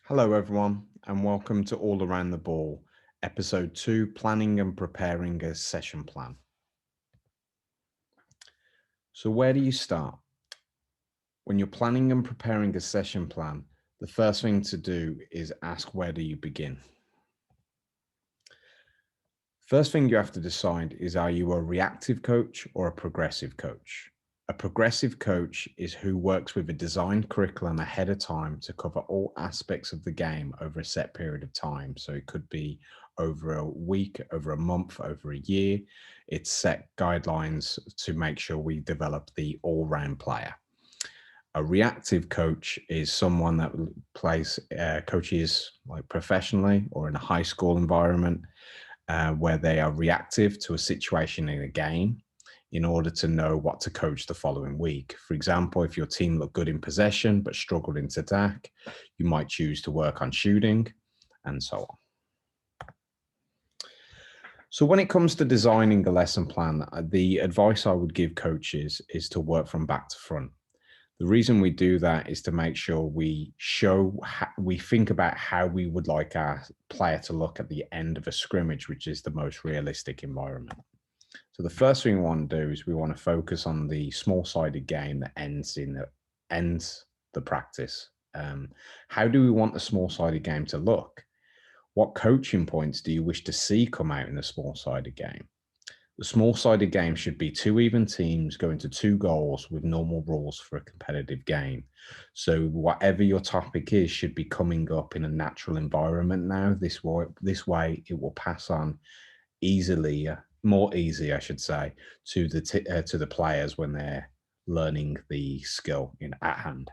Hello, everyone, and welcome to All Around the Ball, Episode 2 Planning and Preparing a Session Plan. So, where do you start? When you're planning and preparing a session plan, the first thing to do is ask, where do you begin? First thing you have to decide is, are you a reactive coach or a progressive coach? A progressive coach is who works with a designed curriculum ahead of time to cover all aspects of the game over a set period of time. So it could be over a week, over a month, over a year. It's set guidelines to make sure we develop the all-round player. A reactive coach is someone that plays coaches like professionally or in a high school environment where they are reactive to a situation in a game in order to know what to coach the following week. For example, if your team looked good in possession but struggled in attack, you might choose to work on shooting and so on. So when it comes to designing a lesson plan, the advice I would give coaches is to work from back to front. The reason we do that is to make sure we think about how we would like our player to look at the end of a scrimmage, which is the most realistic environment. So the first thing we want to do is we want to focus on the small-sided game that ends the practice. How do we want the small-sided game to look? What coaching points do you wish to see come out in the small-sided game? The small-sided game should be two even teams going to two goals with normal rules for a competitive game. So whatever your topic is should be coming up in a natural environment now. This way it will pass on easily, more easy, I should say, to the players when they're learning the skill at hand.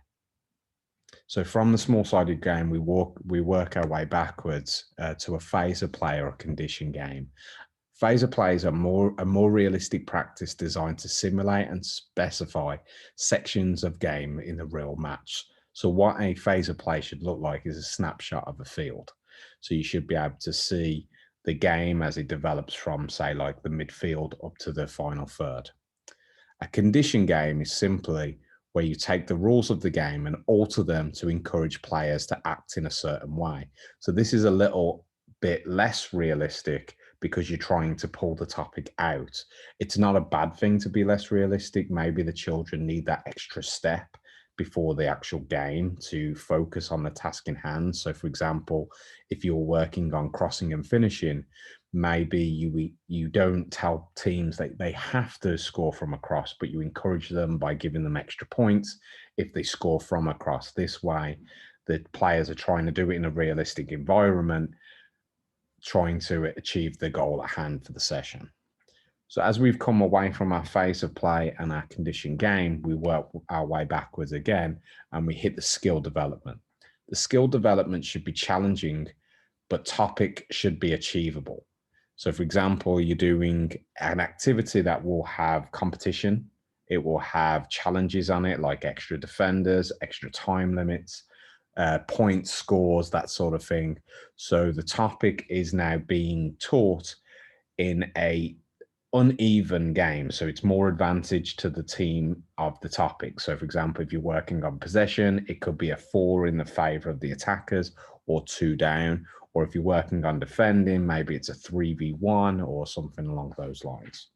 So from the small-sided game, we work our way backwards to a phaser play or a condition game. Phaser plays are a more realistic practice designed to simulate and specify sections of game in the real match. So what a phaser play should look like is a snapshot of a field. So you should be able to see the game as it develops from, say, like the midfield up to the final third. A condition game is simply where you take the rules of the game and alter them to encourage players to act in a certain way. So this is a little bit less realistic because you're trying to pull the topic out. It's not a bad thing to be less realistic. Maybe the children need that extra step before the actual game to focus on the task in hand. So for example, if you're working on crossing and finishing, maybe you don't tell teams that they have to score from a cross, but you encourage them by giving them extra points if they score from a cross. This way, the players are trying to do it in a realistic environment, trying to achieve the goal at hand for the session. So as we've come away from our phase of play and our condition game, we work our way backwards again and we hit the skill development. The skill development should be challenging, but topic should be achievable. So for example, you're doing an activity that will have competition. It will have challenges on it, like extra defenders, extra time limits, points, scores, that sort of thing. So the topic is now being taught in a uneven game. So it's more advantage to the team of the topic. So for example, if you're working on possession, it could be a 4 in the favor of the attackers or 2 down. Or if you're working on defending, maybe it's a 3v1 or something along those lines.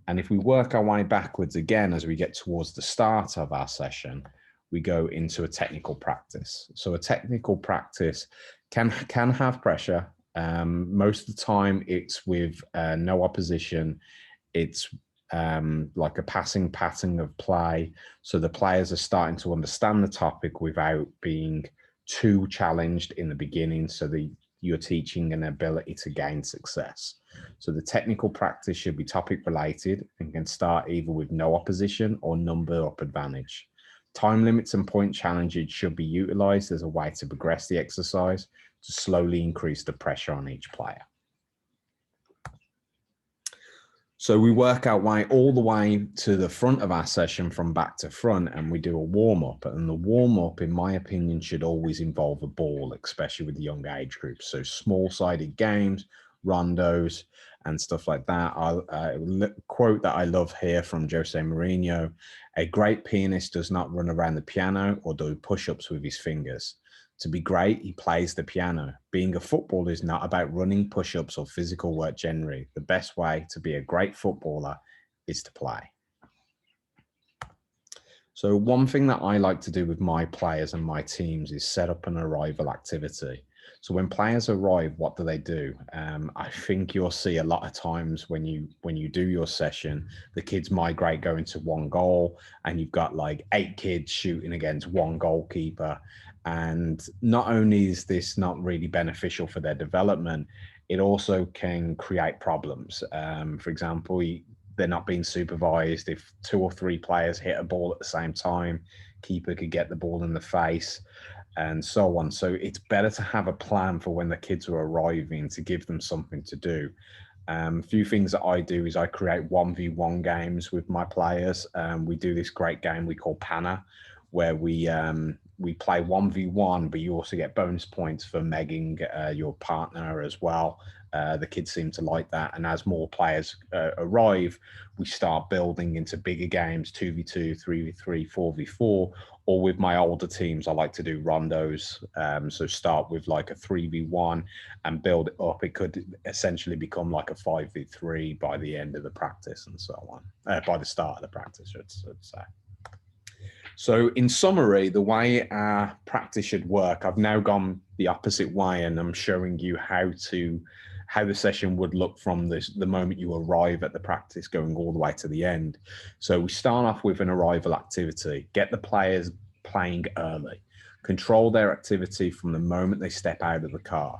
And if we work our way backwards again, as we get towards the start of our session, we go into a technical practice. So a technical practice can have pressure. Most of the time it's with no opposition. It's like a passing pattern of play. So the players are starting to understand the topic without being too challenged in the beginning. So you're teaching an ability to gain success. So the technical practice should be topic related and can start either with no opposition or number up advantage. Time limits and point challenges should be utilized as a way to progress the exercise to slowly increase the pressure on each player. So we work our way all the way to the front of our session from back to front, and we do a warm-up. And the warm-up, in my opinion, should always involve a ball, especially with the young age groups. So small-sided games, rondos, and stuff like that. Quote that I love here from Jose Mourinho: "A great pianist does not run around the piano or do push-ups with his fingers. To be great, he plays the piano. Being a footballer is not about running push-ups or physical work generally. The best way to be a great footballer is to play." So one thing that I like to do with my players and my teams is set up an arrival activity. So when players arrive, what do? I think you'll see a lot of times when you do your session, the kids migrate going to one goal, and you've got like 8 kids shooting against one goalkeeper. And not only is this not really beneficial for their development, it also can create problems. For example, they're not being supervised. If 2 or 3 players hit a ball at the same time, keeper could get the ball in the face, and so on. So it's better to have a plan for when the kids are arriving to give them something to do. A few things that I do is I create 1v1 games with my players. We do this great game we call Panna, where we play 1v1, but you also get bonus points for megging your partner as well. The kids seem to like that. And as more players arrive, we start building into bigger games, 2v2, 3v3, 4v4, or with my older teams, I like to do rondos. So start with like a 3v1 and build it up. It could essentially become like a 5v3 by the end of the practice and so on, by the start of the practice, I'd say. So in summary, the way our practice should work, I've now gone the opposite way, and I'm showing you how the session would look from the moment you arrive at the practice going all the way to the end. So we start off with an arrival activity, get the players playing early, control their activity from the moment they step out of the car.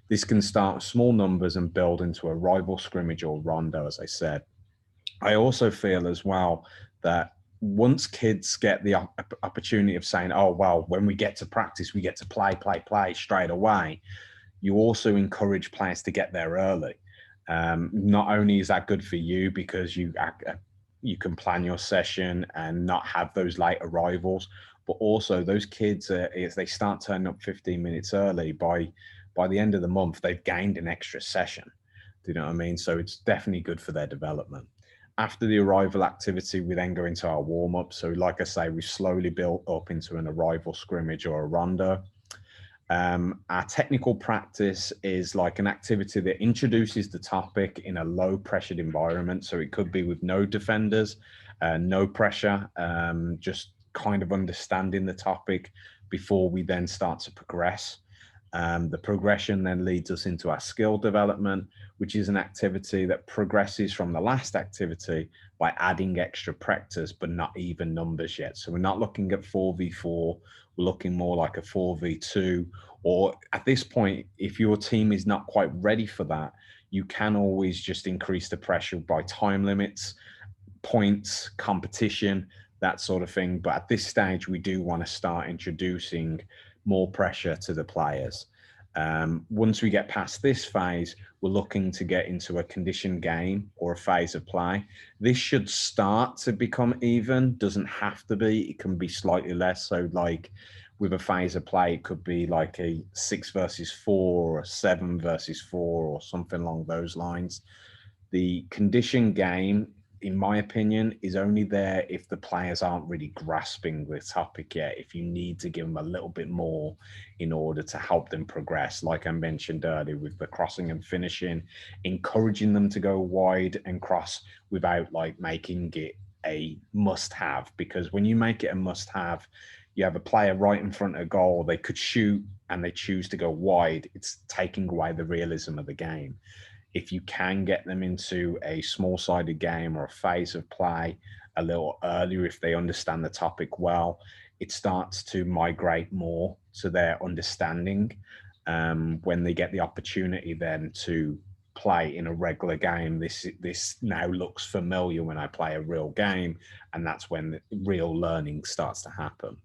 This can start with small numbers and build into a rival scrimmage or rondo, as I said. I also feel as well that once kids get the opportunity of saying, oh, well, when we get to practice, we get to play straight away, you also encourage players to get there early. Not only is that good for you because you can plan your session and not have those late arrivals, but also those kids, if they start turning up 15 minutes early, by the end of the month, they've gained an extra session. Do you know what I mean? So it's definitely good for their development. After the arrival activity, we then go into our warm-up. So like I say, we slowly build up into an arrival scrimmage or a rondo. Our technical practice is like an activity that introduces the topic in a low-pressured environment. So it could be with no defenders, no pressure, just kind of understanding the topic before we then start to progress. The progression then leads us into our skill development, which is an activity that progresses from the last activity by adding extra practice, but not even numbers yet. So we're not looking at 4v4, we're looking more like a 4v2, or at this point, if your team is not quite ready for that, you can always just increase the pressure by time limits, points, competition, that sort of thing. But at this stage, we do want to start introducing more pressure to the players. Once we get past this phase, we're looking to get into a conditioned game or a phase of play. This should start to become even, doesn't have to be, it can be slightly less. So like with a phase of play, it could be like a 6 versus 4 or a 7 versus 4 or something along those lines. The conditioned game, in my opinion, is only there if the players aren't really grasping the topic yet, if you need to give them a little bit more in order to help them progress. Like I mentioned earlier with the crossing and finishing, encouraging them to go wide and cross without like making it a must-have, because when you make it a must-have, you have a player right in front of goal, they could shoot and they choose to go wide, it's taking away the realism of the game. If you can get them into a small-sided game or a phase of play a little earlier, if they understand the topic well, it starts to migrate more to their understanding when they get the opportunity then to play in a regular game. This now looks familiar when I play a real game, and that's when the real learning starts to happen.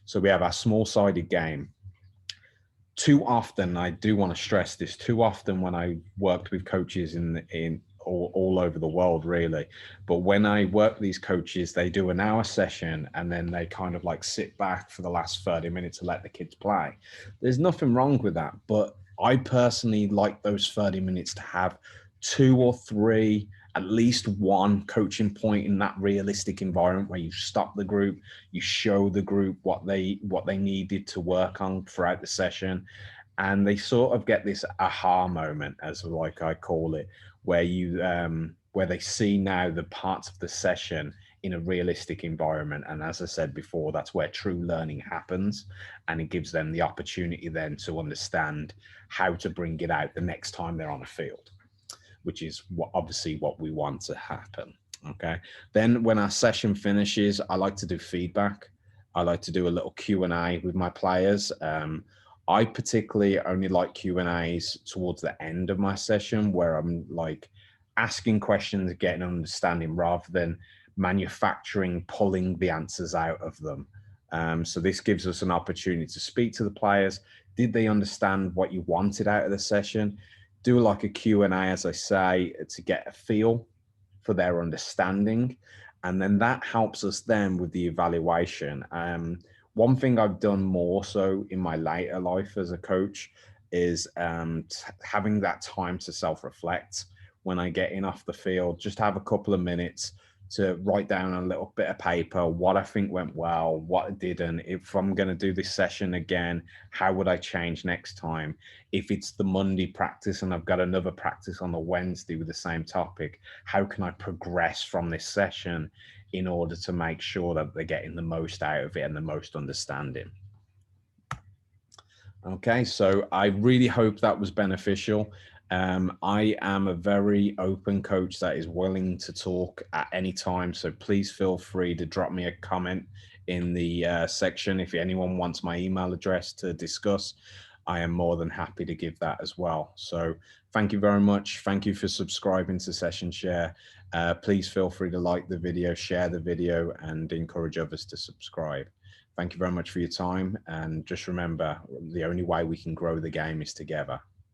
So we have our small-sided game. Too often, I do want to stress this, too often when I worked with coaches in all over the world, really, but when I work these coaches, they do an hour session and then they kind of like sit back for the last 30 minutes to let the kids play. There's nothing wrong with that, but I personally like those 30 minutes to have 2 or 3, at least one coaching point in that realistic environment where you stop the group, you show the group what they needed to work on throughout the session, and they sort of get this aha moment, as like I call it, where you where they see now the parts of the session in a realistic environment. And as I said before, that's where true learning happens, and it gives them the opportunity then to understand how to bring it out the next time they're on a field, which is obviously what we want to happen. Okay. Then when our session finishes, I like to do feedback. I like to do a little Q&A with my players. I particularly only like Q&As towards the end of my session, where I'm like asking questions, getting an understanding, rather than manufacturing, pulling the answers out of them. So this gives us an opportunity to speak to the players. Did they understand what you wanted out of the session? Do like a Q&A, as I say, to get a feel for their understanding. And then that helps us then with the evaluation. One thing I've done more so in my later life as a coach is having that time to self-reflect when I get in off the field. Just have a couple of minutes to write down a little bit of paper what I think went well, what didn't. If I'm going to do this session again, how would I change next time? If it's the Monday practice and I've got another practice on the Wednesday with the same topic, how can I progress from this session in order to make sure that they're getting the most out of it and the most understanding? Okay, so I really hope that was beneficial. I am a very open coach that is willing to talk at any time. So please feel free to drop me a comment in the section. If anyone wants my email address to discuss, I am more than happy to give that as well. So thank you very much. Thank you for subscribing to Session Share. Please feel free to like the video, share the video, and encourage others to subscribe. Thank you very much for your time. And just remember, the only way we can grow the game is together.